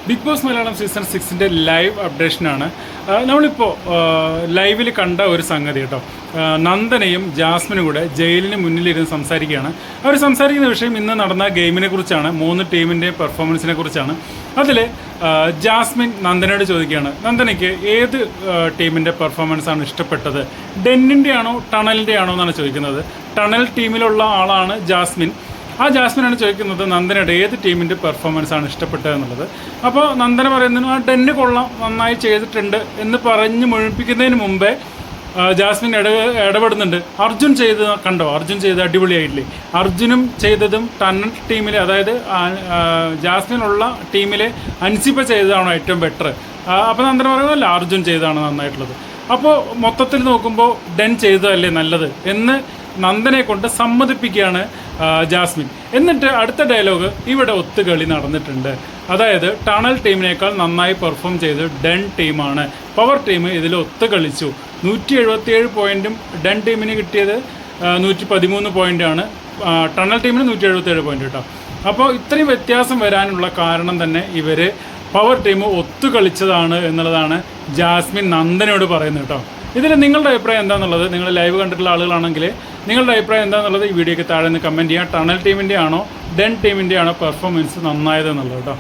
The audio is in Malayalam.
ബിഗ് ബോസ് മലയാളം സീസൺ 6ൻ്റെ ലൈവ് അപ്ഡേഷനാണ്. നമ്മളിപ്പോൾ ലൈവിൽ കണ്ട ഒരു സംഗതി കേട്ടോ. നന്ദനയും ജാസ്മിനും കൂടെ ജയിലിന് മുന്നിലിരുന്ന് സംസാരിക്കുകയാണ്. അവർ സംസാരിക്കുന്ന വിഷയം ഇന്ന് നടന്ന ഗെയിമിനെ കുറിച്ചാണ്, 3 ടീമിൻ്റെ പെർഫോമൻസിനെ കുറിച്ചാണ്. അതിൽ ജാസ്മിൻ നന്ദനയോട് ചോദിക്കുകയാണ്, നന്ദനയ്ക്ക് ഏത് ടീമിൻ്റെ പെർഫോമൻസാണ് ഇഷ്ടപ്പെട്ടത്, ഡെന്നിൻ്റെ ആണോ ടണലിൻ്റെ ആണോ എന്നാണ് ചോദിക്കുന്നത്. ടണൽ ടീമിലുള്ള ആളാണ് ജാസ്മിൻ. ആ ജാസ്മിനാണ് ചോദിക്കുന്നത് നന്ദനയുടെ ഏത് ടീമിൻ്റെ പെർഫോമൻസാണ് ഇഷ്ടപ്പെട്ടത് എന്നുള്ളത്. അപ്പോൾ നന്ദന പറയുന്നത് ആ ഡെന്ന് കൊള്ളാം, നന്നായി ചെയ്തിട്ടുണ്ട് എന്ന് പറഞ്ഞ് മുഴുപ്പിക്കുന്നതിന് മുമ്പേ ജാസ്മിൻ ഇടപെടുന്നുണ്ട്. അർജുൻ ചെയ്ത് കണ്ടോ, അർജുൻ ചെയ്ത് അടിപൊളിയായില്ലേ, അർജുനും ചെയ്തതും ടണൽ ടീമിൽ, അതായത് ജാസ്മിനുള്ള ടീമിൽ അൻസിപ്പ ചെയ്തതാണോ ഏറ്റവും ബെറ്റർ. അപ്പോൾ നന്ദന പറയുന്നതല്ല, അർജുൻ ചെയ്തതാണ് നന്നായിട്ടുള്ളത്. അപ്പോൾ മൊത്തത്തിൽ നോക്കുമ്പോൾ ഡെൻ ചെയ്തതല്ലേ നല്ലത് എന്ന് നന്ദനെ കൊണ്ട് സമ്മതിപ്പിക്കുകയാണ് ജാസ്മിൻ. എന്നിട്ട് അടുത്ത ഡയലോഗ്, ഇവിടെ ഒത്തുകളി നടന്നിട്ടുണ്ട്, അതായത് ടണൽ ടീമിനേക്കാൾ നന്നായി പെർഫോം ചെയ്ത് ഡെൻ ടീമാണ്, പവർ ടീം ഇതിൽ ഒത്തുകളിച്ചു. 177 പോയിൻറ്റും ഡെൻ ടീമിന് കിട്ടിയത് 113 പോയിൻ്റാണ്, ടണൽ ടീമിന് 177 പോയിൻ്റ് കേട്ടോ. അപ്പോൾ ഇത്രയും വ്യത്യാസം വരാനുള്ള കാരണം തന്നെ ഇവർ പവർ ടീം ഒത്തുകളിച്ചതാണ് എന്നുള്ളതാണ് ജാസ്മിൻ നന്ദനയോട് പറയുന്നത് കേട്ടോ. ഇതിൽ നിങ്ങളുടെ അഭിപ്രായം എന്താണെന്നുള്ളത്, നിങ്ങൾ ലൈവ് കണ്ടിട്ടുള്ള ആളുകളാണെങ്കിൽ നിങ്ങളുടെ അഭിപ്രായം എന്താണെന്നുള്ളത് ഈ വീഡിയോയ്ക്ക് താഴെ നിന്ന് കമൻറ്റ് ചെയ്യുക. ടണൽ ടീമിൻ്റെ ആണോ ഡെൻ ടീമിൻ്റെ ആണോ പെർഫോമൻസ് നന്നായതെന്നുള്ളത് കേട്ടോ.